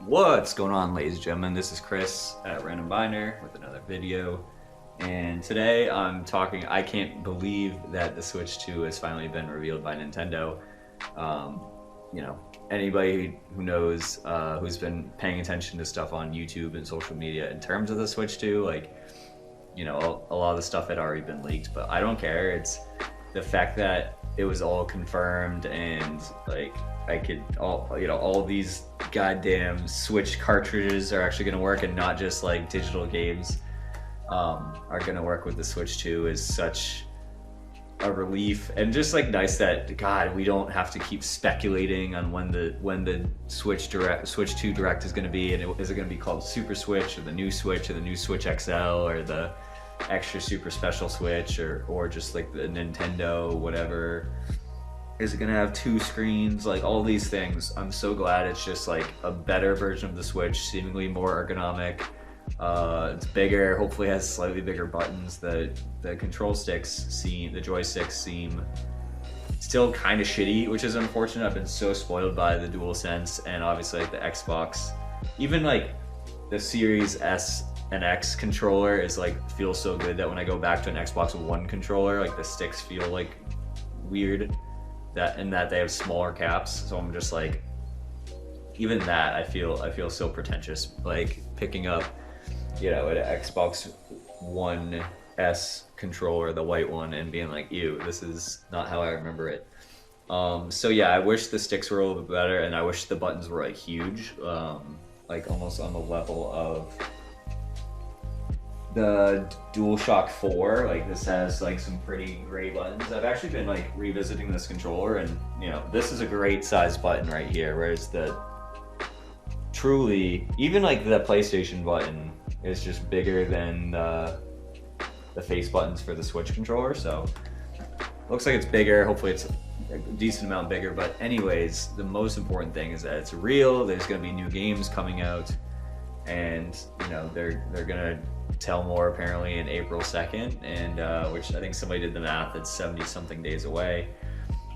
What's going on, ladies and gentlemen? This is Chris at Random Binder with another video. And today I'm talking, I can't believe that the Switch 2 has finally been revealed by Nintendo. You know, anybody who knows, who's been paying attention to stuff on YouTube and social media in terms of the Switch 2, like, you know, a lot of the stuff had already been leaked, but I don't care. It's the fact that it was all confirmed and like all these goddamn Switch cartridges are actually gonna work and not just like digital games are gonna work with the Switch 2 is such a relief, and just like nice that God, we don't have to keep speculating on when the Switch 2 Direct is gonna be, and is it gonna be called Super Switch or the new Switch XL or the extra super special Switch or just like the Nintendo whatever. Is it gonna have 2 screens? Like all these things. I'm so glad it's just like a better version of the Switch, seemingly more ergonomic. It's bigger, hopefully has slightly bigger buttons. The control sticks the joysticks seem still kind of shitty, which is unfortunate. I've been so spoiled by the DualSense and obviously like the Xbox. Even like the Series S and X controller is like feels so good that when I go back to an Xbox One controller, like the sticks feel like weird. That they have smaller caps, so I'm just like, even that I feel so pretentious, like picking up, you know, an Xbox One S controller, the white one, and being like, ew, this is not how I remember it. So yeah, I wish the sticks were a little bit better, and I wish the buttons were like huge, like almost on the level of the DualShock 4. Like this has like some pretty great buttons. I've actually been like revisiting this controller, and you know, this is a great size button right here, whereas the truly, even like the PlayStation button is just bigger than the face buttons for the Switch controller. So looks like it's bigger. Hopefully it's a decent amount bigger, but anyways, the most important thing is that it's real. There's going to be new games coming out, and you know, they're gonna tell more apparently in April 2nd, and which I think somebody did the math, it's 70 something days away.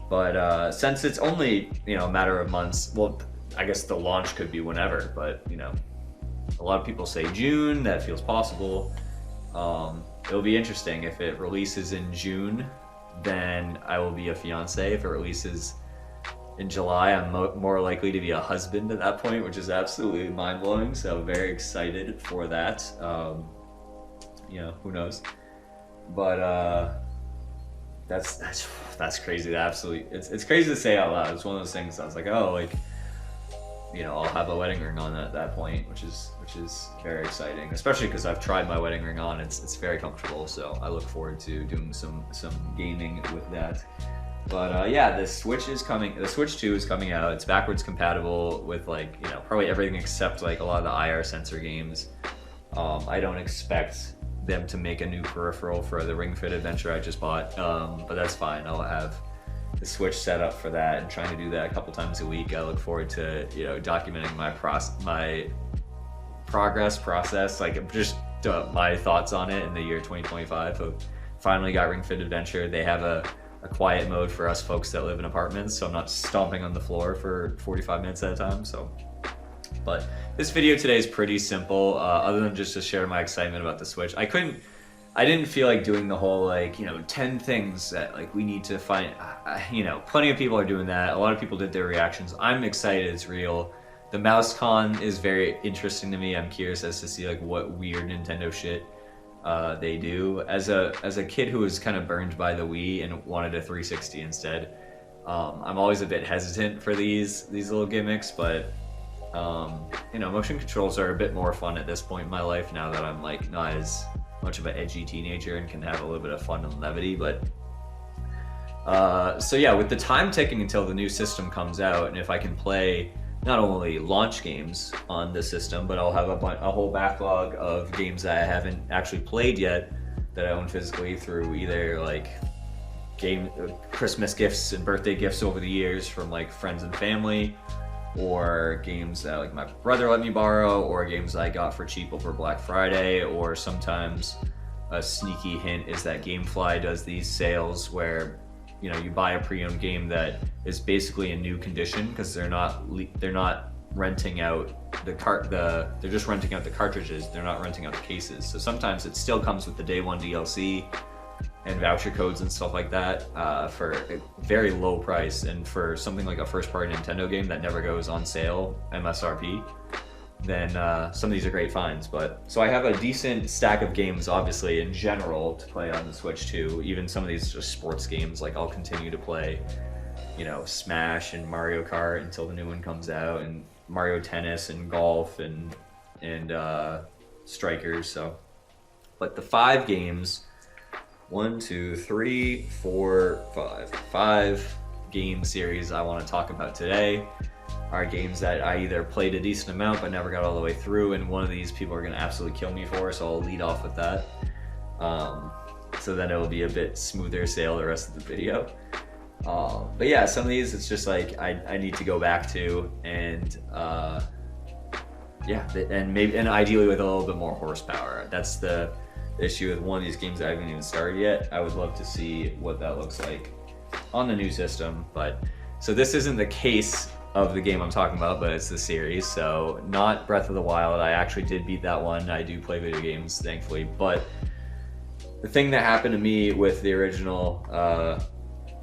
But since it's only, you know, a matter of months, well, I guess the launch could be whenever, but you know, a lot of people say June. That feels possible. It'll be interesting. If it releases in June, then I will be a fiance. If it releases in July, I'm more likely to be a husband at that point, which is absolutely mind-blowing. So very excited for that. You know, who knows? But that's crazy. Absolutely, it's crazy to say out loud. It's one of those things. I was like, oh, like, you know, I'll have a wedding ring on at that point, which is very exciting, especially because I've tried my wedding ring on. It's very comfortable, so I look forward to doing some gaming with that. But yeah, the Switch is coming. The Switch 2 is coming out. It's backwards compatible with, like, you know, probably everything except like a lot of the IR sensor games. I don't expect them to make a new peripheral for the Ring Fit Adventure I just bought, but that's fine. I'll have the Switch set up for that and trying to do that a couple times a week. I look forward to, you know, documenting my progress process, like just my thoughts on it in the year 2025. I finally got Ring Fit Adventure. They have a quiet mode for us folks that live in apartments, so I'm not stomping on the floor for 45 minutes at a time. So, but this video today is pretty simple, other than just to share my excitement about the Switch. I didn't feel like doing the whole, like, you know, 10 things that like we need to find. You know, plenty of people are doing that. A lot of people did their reactions. I'm excited it's real. The MouseCon is very interesting to me. I'm curious as to see like what weird Nintendo shit they do. As a kid who was kind of burned by the Wii and wanted a 360 instead, I'm always a bit hesitant for these little gimmicks, but you know, motion controls are a bit more fun at this point in my life now that I'm like not as much of an edgy teenager and can have a little bit of fun and levity. But so yeah, with the time ticking until the new system comes out, and if I can play not only launch games on the system, but I'll have a whole backlog of games that I haven't actually played yet that I own physically through either like Christmas gifts and birthday gifts over the years from like friends and family, or games that like my brother let me borrow, or games that I got for cheap over Black Friday, or sometimes a sneaky hint is that GameFly does these sales where, you know, you buy a pre-owned game that is basically in new condition because they're not renting out they're just renting out the cartridges. They're not renting out the cases. So sometimes it still comes with the day one DLC and voucher codes and stuff like that for a very low price. And for something like a first-party Nintendo game that never goes on sale MSRP, then some of these are great finds. But so I have a decent stack of games, obviously, in general, to play on the Switch too. Even some of these just sports games, like I'll continue to play, you know, Smash and Mario Kart until the new one comes out, and Mario Tennis and golf and Strikers. So, but the 5 games, 1, 2, 3, 4, 5 game series I want to talk about today are games that I either played a decent amount but never got all the way through, and one of these people are going to absolutely kill me for, so I'll lead off with that. So then it'll be a bit smoother sail the rest of the video. But yeah, some of these it's just like I need to go back to, and yeah, and ideally with a little bit more horsepower. That's the issue with one of these games that I haven't even started yet. I would love to see what that looks like on the new system. But so this isn't the case of the game I'm talking about, but it's the series. So not Breath of the Wild. I actually did beat that one. I do play video games, thankfully. But the thing that happened to me with the original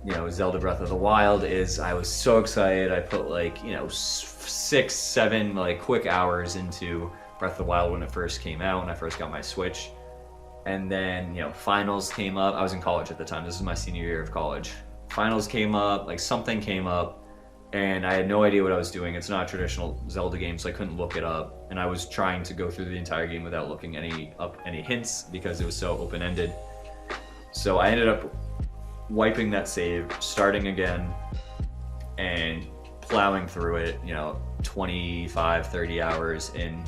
you know, Zelda Breath of the Wild is I was so excited. I put like, you know, 6, 7 like quick hours into Breath of the Wild when it first came out, when I first got my Switch. And then, you know, finals came up. I was in college at the time. This is my senior year of college. Finals came up, like something came up, and I had no idea what I was doing. It's not a traditional Zelda game, so I couldn't look it up. And I was trying to go through the entire game without looking any hints because it was so open-ended. So I ended up wiping that save, starting again, and plowing through it, you know, 25, 30 hours in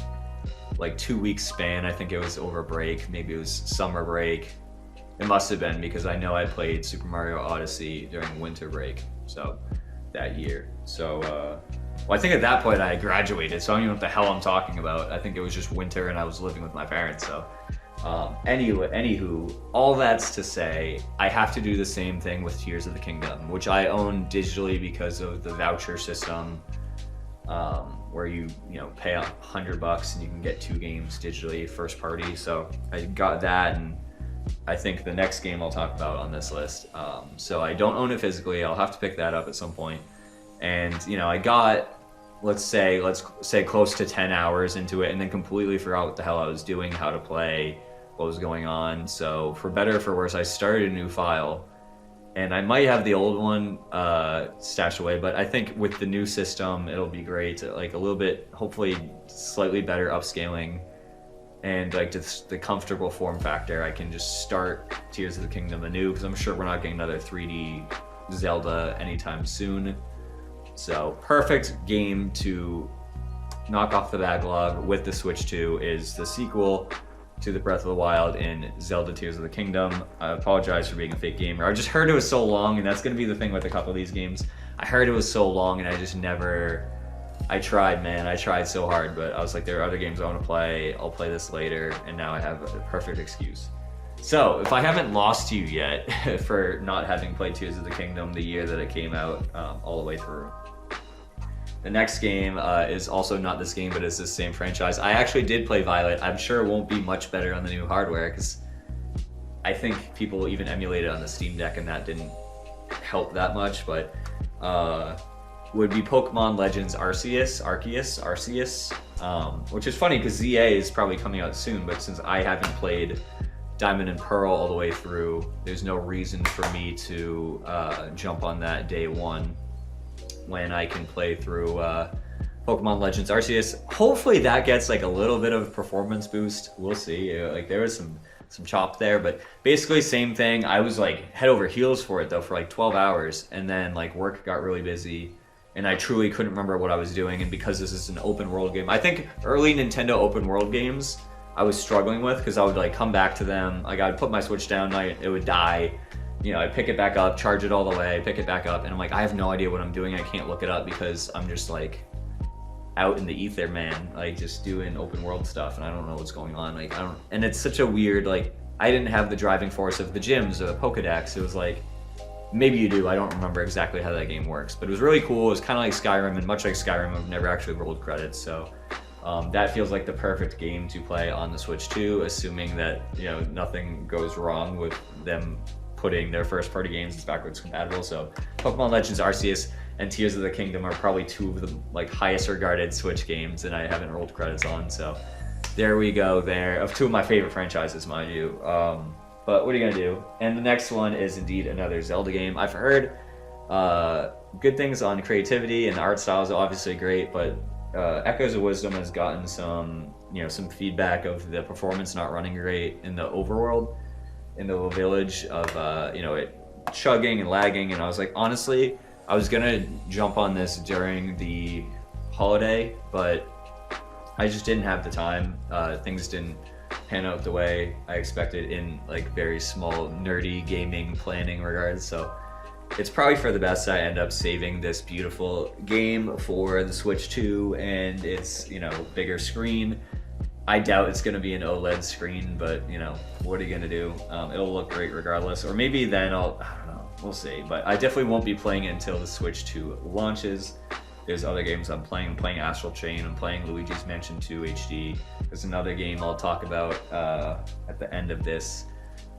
like 2 weeks span. I think it was over break, maybe it was summer break. It must have been, because I know I played Super Mario Odyssey during winter break, so that year. So, well, I think at that point I had graduated, so I don't even know what the hell I'm talking about. I think it was just winter and I was living with my parents, so. Anywho, all that's to say, I have to do the same thing with Tears of the Kingdom, which I own digitally because of the voucher system, where you know, pay $100 and you can get 2 games digitally, first party. So I got that, and I think the next game I'll talk about on this list. So I don't own it physically. I'll have to pick that up at some point. And you know, I got, let's say close to 10 hours into it, and then completely forgot what the hell I was doing, how to play, what was going on. So for better or for worse, I started a new file, and I might have the old one stashed away, but I think with the new system it'll be great. Like a little bit, hopefully slightly better upscaling, and like just the comfortable form factor. I can just start Tears of the Kingdom anew, because I'm sure we're not getting another 3D Zelda anytime soon. So perfect game to knock off the backlog with the Switch 2 is the sequel to the Breath of the Wild in Zelda Tears of the Kingdom. I apologize for being a fake gamer. I just heard it was so long, and that's going to be the thing with a couple of these games. I heard it was so long, and I just never... I tried, man. I tried so hard, but I was like, there are other games I want to play. I'll play this later, and now I have a perfect excuse. So, if I haven't lost you yet for not having played Tears of the Kingdom the year that it came out all the way through, the next game is also not this game, but it's the same franchise. I actually did play Violet. I'm sure it won't be much better on the new hardware, because I think people even emulated it on the Steam Deck, and that didn't help that much, but would be Pokemon Legends Arceus, which is funny because ZA is probably coming out soon, but since I haven't played Diamond and Pearl all the way through, there's no reason for me to jump on that day one when I can play through Pokemon Legends Arceus. Hopefully that gets like a little bit of performance boost. We'll see. Like there was some chop there, but basically same thing. I was like head over heels for it though for like 12 hours, and then like work got really busy, and I truly couldn't remember what I was doing. And because this is an open world game, I think early Nintendo open world games I was struggling with, because I would like come back to them, like I'd put my Switch down, it would die, you know, I'd pick it back up, charge it all the way, pick it back up, and I'm like, I have no idea what I'm doing. I can't look it up because I'm just like out in the ether, man, like just doing open world stuff, and I don't know what's going on. Like and it's such a weird, like I didn't have the driving force of the gyms or the Pokedex. It was like maybe you do, I don't remember exactly how that game works, but it was really cool. It was kind of like Skyrim, and much like Skyrim, I've never actually rolled credits, so that feels like the perfect game to play on the Switch 2, assuming that, you know, nothing goes wrong with them putting their first party games as backwards compatible. So Pokemon Legends Arceus and Tears of the Kingdom are probably two of the like highest regarded Switch games, and I haven't rolled credits on, so there we go there, of two of my favorite franchises, mind you. But what are you gonna do? And the next one is indeed another Zelda game. I've heard good things on creativity, and the art style is obviously great, but Echoes of Wisdom has gotten some, you know, some feedback of the performance not running great in the overworld, in the little village, of you know, it chugging and lagging. And I was like, honestly, I was gonna jump on this during the holiday, but I just didn't have the time. Things didn't pan out the way I expected in like very small nerdy gaming planning regards, so it's probably for the best I end up saving this beautiful game for the Switch 2 and its, you know, bigger screen. I doubt it's going to be an OLED screen, but, you know, what are you going to do? It'll look great regardless, or maybe then I don't know, we'll see. But I definitely won't be playing it until the Switch 2 launches. There's other games I'm playing. I'm playing Astral Chain. I'm playing Luigi's Mansion 2 HD. There's another game I'll talk about at the end of this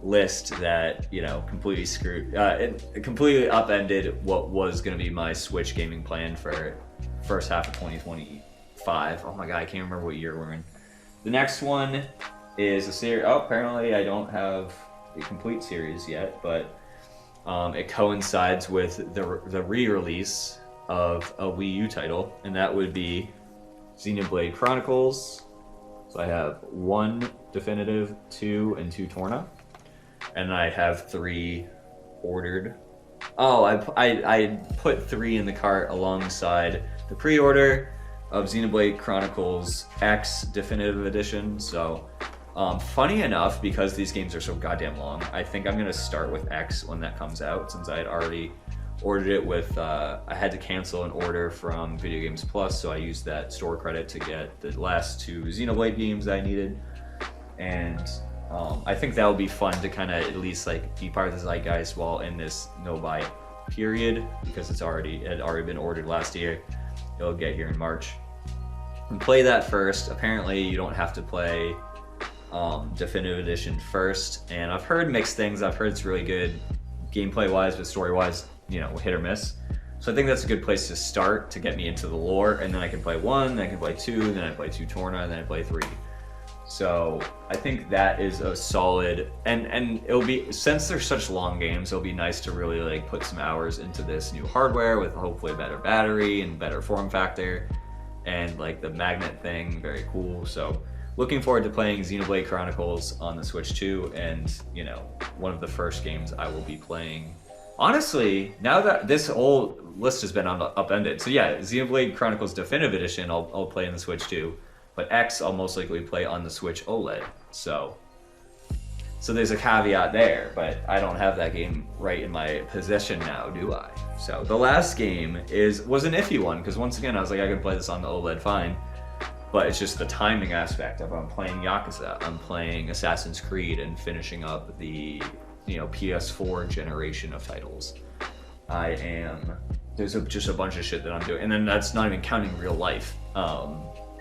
list that, you know, completely screwed, it completely upended what was going to be my Switch gaming plan for first half of 2025. Oh my god, I can't remember what year we're in. The next one is a series. Oh, apparently I don't have a complete series yet, but it coincides with the re-release of a Wii U title, and that would be XENOBLADE Chronicles. So I have 1 definitive, 2, and 2 Torna. And I have 3 ordered. Oh, I put 3 in the cart alongside the pre-order of XENOBLADE Chronicles X Definitive Edition. So, funny enough, because these games are so goddamn long, I think I'm gonna start with X when that comes out, since I had already ordered it with, I had to cancel an order from Video Games Plus, so I used that store credit to get the last 2 Xenoblade games I needed. And I think that would be fun to kind of at least like be part of the zeitgeist while in this no-buy period, because it had already been ordered last year. It'll get here in March. And play that first. Apparently you don't have to play Definitive Edition first, and I've heard mixed things. I've heard it's really good gameplay-wise, but story-wise, you know, hit or miss. So I think that's a good place to start to get me into the lore, and then I can play 1, then I can play 2, then I play 2 Torna, and then I play 3. So I think that is a solid, and it'll be, since they're such long games, it'll be nice to really like put some hours into this new hardware with hopefully a better battery and better form factor, and like the magnet thing, very cool. So looking forward to playing XENOBLADE Chronicles on the Switch 2, and, you know, one of the first games I will be playing. Honestly, now that this whole list has been upended, so yeah, XENOBLADE Chronicles Definitive Edition I'll play in the Switch 2. But X I'll most likely play on the Switch OLED, so there's a caveat there, but I don't have that game right in my possession now, do I? So the last game was an iffy one, because once again I was like, I could play this on the OLED fine, but it's just the timing aspect of I'm playing Yakuza, I'm playing Assassin's Creed, and finishing up the, you know, PS4 generation of titles. There's just a bunch of shit that I'm doing, and then that's not even counting real life.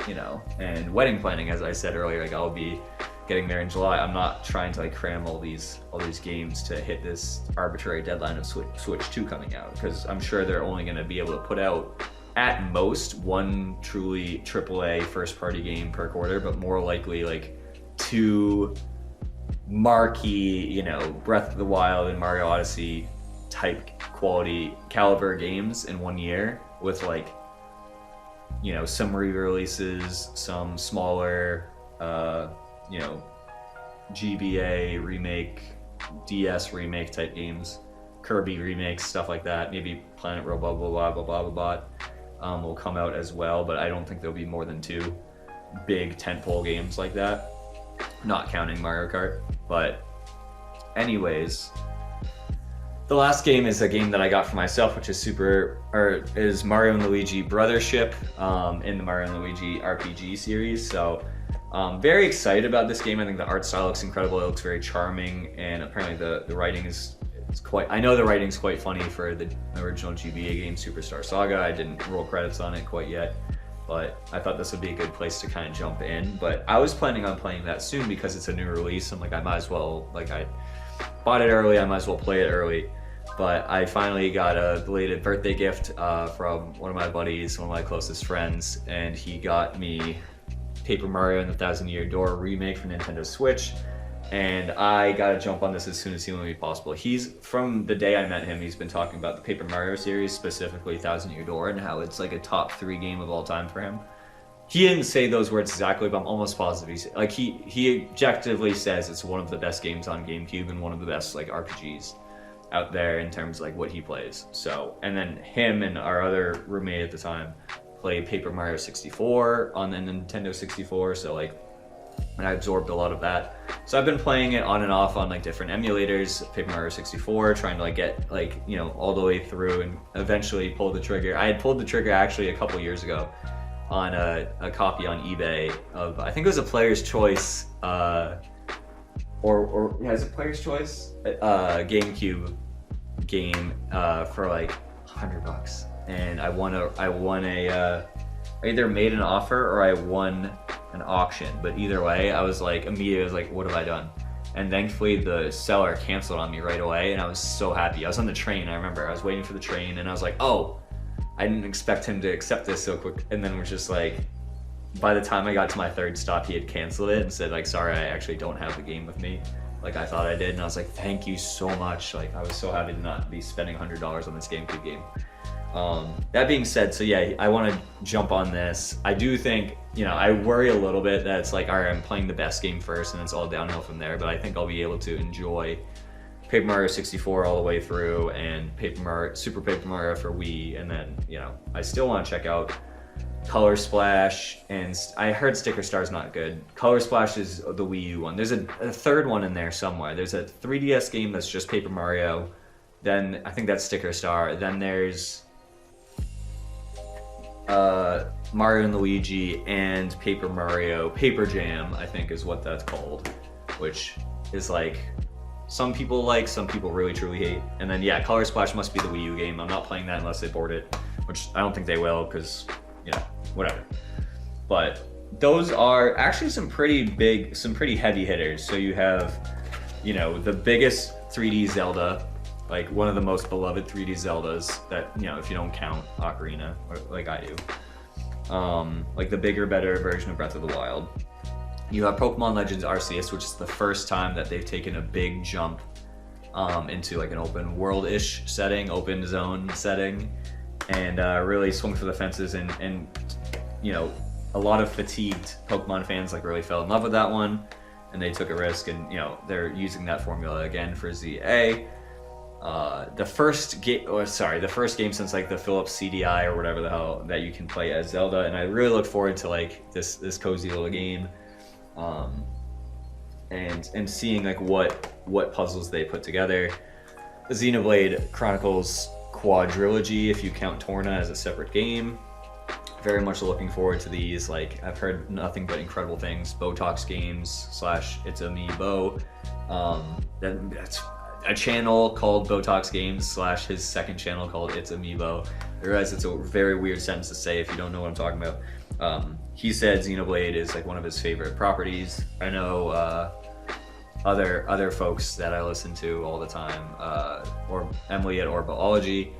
You know, and wedding planning, as I said earlier, like I'll be getting there in July. I'm not trying to like cram all these games to hit this arbitrary deadline of Switch 2 coming out, because I'm sure they're only going to be able to put out at most 1 truly AAA first party game per quarter, but more likely like 2 marquee, you know, Breath of the Wild and Mario Odyssey type quality caliber games in 1 year, with like, you know, some re-releases, some smaller, you know, GBA remake, DS remake type games, Kirby remakes, stuff like that. Maybe Planet Robot blah blah blah blah blah blah will come out as well, but I don't think there'll be more than 2 big tentpole games like that, not counting Mario Kart. But anyways, the last game is a game that I got for myself, which is Mario and Luigi Brothership in the Mario and Luigi RPG series. So very excited about this game. I think the art style looks incredible. It looks very charming, and apparently the writing is I know the writing's quite funny for the original GBA game, Superstar Saga. I didn't roll credits on it quite yet, but I thought this would be a good place to kind of jump in. But I was planning on playing that soon because it's a new release. I'm like, I might as well, like, I bought it early, I might as well play it early. But I finally got a belated birthday gift from one of my buddies, one of my closest friends, and he got me Paper Mario and the Thousand Year Door remake for Nintendo Switch. And I gotta jump on this as soon as humanly possible. From the day I met him, he's been talking about the Paper Mario series, specifically Thousand Year Door, and how it's like a top 3 game of all time for him. He didn't say those words exactly, but I'm almost positive he objectively says it's one of the best games on GameCube and one of the best like RPGs out there in terms of like what he plays. So, and then him and our other roommate at the time played Paper Mario 64 on the Nintendo 64, so like, and I absorbed a lot of that. So I've been playing it on and off on like different emulators, Paper Mario 64, trying to like get like, you know, all the way through and eventually pull the trigger. I had pulled the trigger actually a couple years ago on a copy on eBay of, I think it was a Player's Choice, is it Player's Choice? GameCube game for like $100. And I either made an offer or I won an auction, but either way I was like, immediately I was like, what have I done? And thankfully the seller canceled on me right away, and I was so happy. I was on the train, I remember I was waiting for the train, and I was like, oh, I didn't expect him to accept this so quick. And then we're just like, by the time I got to my 3rd stop, he had canceled it and said like, sorry, I actually don't have the game with me like I thought I did. And I was like, thank you so much. Like, I was so happy to not be spending $100 on this GameCube game. That being said, so yeah, I want to jump on this. I do think, you know, I worry a little bit that it's like, all right, I'm playing the best game first and it's all downhill from there, but I think I'll be able to enjoy Paper Mario 64 all the way through, and Super Paper Mario for Wii, and then, you know, I still want to check out Color Splash, and I heard Sticker Star's not good. Color Splash is the Wii U one. There's a 3rd one in there somewhere. There's a 3DS game that's just Paper Mario, then I think that's Sticker Star, then there's Mario and Luigi and Paper Mario Paper Jam, I think is what that's called, which is like, some people like, some people really truly hate. And then yeah, Color Splash must be the Wii U game. I'm not playing that unless they board it, which I don't think they will, because, you know, whatever. But those are actually some pretty heavy hitters. So you have, you know, the biggest 3D Zelda, like one of the most beloved 3D Zeldas that, you know, if you don't count Ocarina, or like I do. Like the bigger, better version of Breath of the Wild. You have Pokemon Legends Arceus, which is the first time that they've taken a big jump into like an open world-ish setting, open zone setting, and really swung for the fences, and you know, a lot of fatigued Pokemon fans like really fell in love with that one, and they took a risk, and you know, they're using that formula again for ZA. The first game since like the Philips CDI or whatever the hell that you can play as Zelda, and I really look forward to like this cozy little game. And seeing like what puzzles they put together. The XENOBLADE Chronicles quadrilogy, if you count Torna as a separate game. Very much looking forward to these. Like, I've heard nothing but incredible things. Botox Games / It's a Me Bo. That's a channel called Botox Games / his second channel called It's a Me Bo. I realize it's a very weird sentence to say if you don't know what I'm talking about. He said XENOBLADE is like one of his favorite properties. I know other folks that I listen to all the time, or Emily at Orbology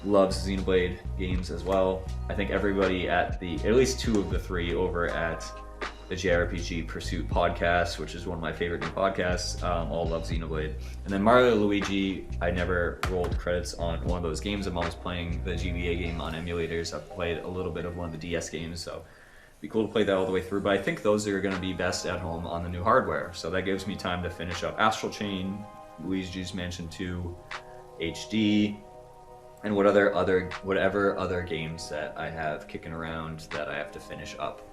loves XENOBLADE games as well. I think everybody at least 2 of the 3 over at the JRPG Pursuit podcast, which is one of my favorite new podcasts, all love XENOBLADE. And then Mario Luigi, I never rolled credits on one of those games. I'm always playing the GBA game on emulators. I've played a little bit of one of the DS games, so it'd be cool to play that all the way through. But I think those are going to be best at home on the new hardware. So that gives me time to finish up Astral Chain, Luigi's Mansion 2, HD, and whatever other games that I have kicking around that I have to finish up.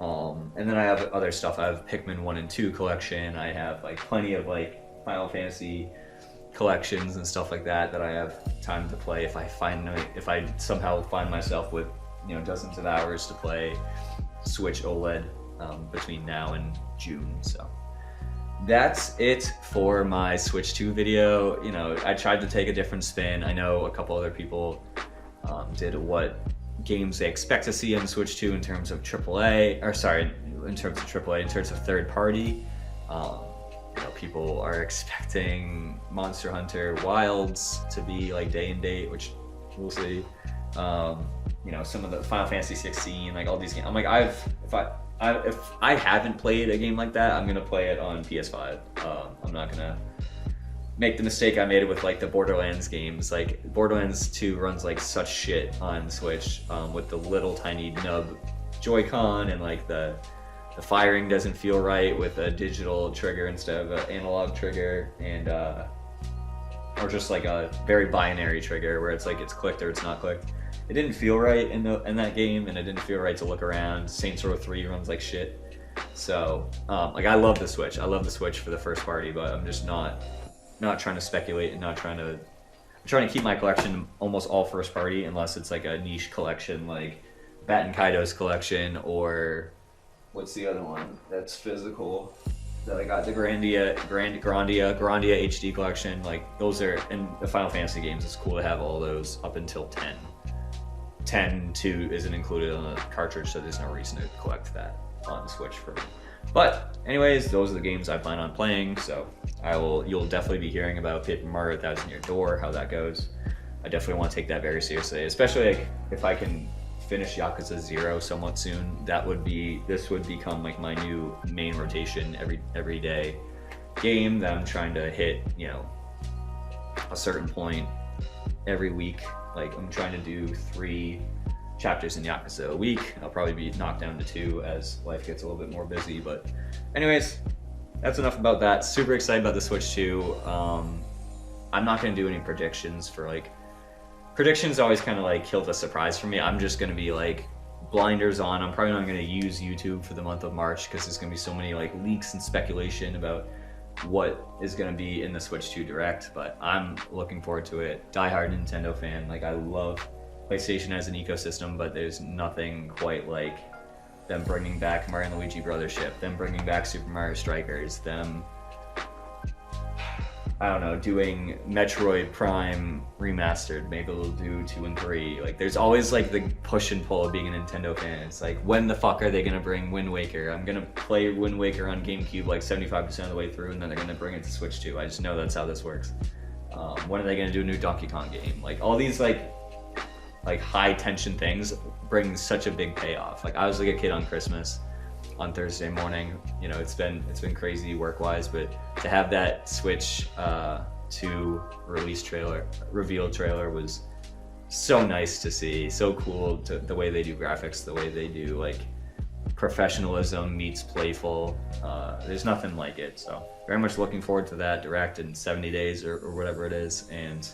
And then I have other stuff. I have Pikmin 1 and 2 collection. I have like plenty of like Final Fantasy collections and stuff like that I have time to play if I somehow find myself with, you know, dozens of hours to play Switch OLED between now and June. So that's it for my Switch 2 video. You know, I tried to take a different spin. I know a couple other people did what games they expect to see on Switch 2 in terms of AAA, or sorry, in terms of AAA, in terms of third party. You know, people are expecting Monster Hunter Wilds to be like day and date, which we'll see. You know, some of the Final Fantasy 16, like all these games. I'm like, if I haven't played a game like that, I'm gonna play it on PS5. I'm not gonna make the mistake I made with like the Borderlands games. Like Borderlands 2 runs like such shit on Switch with the little tiny nub Joy-Con, and like the firing doesn't feel right with a digital trigger instead of an analog trigger, and or just like a very binary trigger where it's like it's clicked or it's not clicked. It didn't feel right in that game, and it didn't feel right to look around. Saints Row 3 runs like shit. So like I love the Switch. I love the Switch for the first party, but I'm just not trying to speculate and I'm trying to keep my collection almost all first party, unless it's like a niche collection like Batten Kaido's collection, or what's the other one that's physical that I got, the Grandia HD collection. Like those are, in the Final Fantasy games, it's cool to have all those up until 10. 10-2 isn't included on the cartridge, so there's no reason to collect that on the Switch for me. But anyways, those are the games I plan on playing, so you'll definitely be hearing about Paper Mario Thousand Year Door, how that goes. I definitely want to take that very seriously, especially like if I can finish Yakuza 0 somewhat soon. This would become like my new main rotation every day game that I'm trying to hit, you know, a certain point every week. Like I'm trying to do 3 chapters in Yakuza a week. I'll probably be knocked down to 2 as life gets a little bit more busy. But anyways, that's enough about that. Super excited about the Switch 2. I'm not going to do any predictions for like, predictions always kind of like kill the surprise for me. I'm just going to be like blinders on. I'm probably not going to use YouTube for the month of March because there's going to be so many like leaks and speculation about what is going to be in the Switch 2 Direct, but I'm looking forward to it. Die-hard Nintendo fan. Like I love PlayStation as an ecosystem, but there's nothing quite like them bringing back Mario and Luigi Brothership, them bringing back Super Mario Strikers, them, I don't know, doing Metroid Prime remastered. Maybe they'll do 2 and 3. Like there's always like the push and pull of being a Nintendo fan. It's like, when the fuck are they gonna bring Wind Waker? I'm gonna play Wind Waker on GameCube like 75% of the way through, and then they're gonna bring it to Switch 2. I just know that's how this works. When are they gonna do a new Donkey Kong game? Like all these like high tension things bring such a big payoff. Like I was like a kid on Christmas on Thursday morning. You know, it's been crazy work-wise, but to have that Switch 2 reveal trailer was so nice to see. So cool, the way they do graphics, the way they do like professionalism meets playful. There's nothing like it. So very much looking forward to that Direct in 70 days or whatever it is. And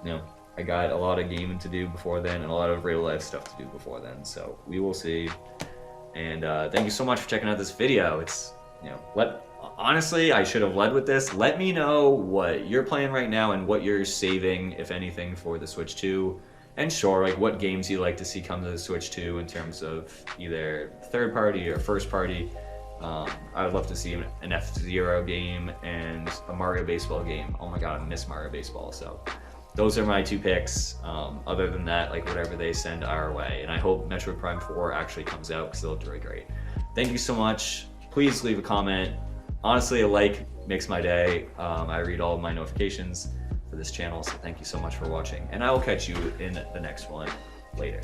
you know, I got a lot of gaming to do before then and a lot of real life stuff to do before then. So we will see. And thank you so much for checking out this video. It's, you know, honestly, I should have led with this. Let me know what you're playing right now and what you're saving, if anything, for the Switch 2. And sure, like what games you like to see come to the Switch 2 in terms of either third party or first party. I would love to see an F-Zero game and a Mario Baseball game. Oh my god, I miss Mario Baseball. So those are my 2 picks. Other than that, like whatever they send our way. And I hope Metroid Prime 4 actually comes out because it looked really great. Thank you so much. Please leave a comment. Honestly, a like makes my day. I read all of my notifications for this channel, so thank you so much for watching. And I will catch you in the next one later.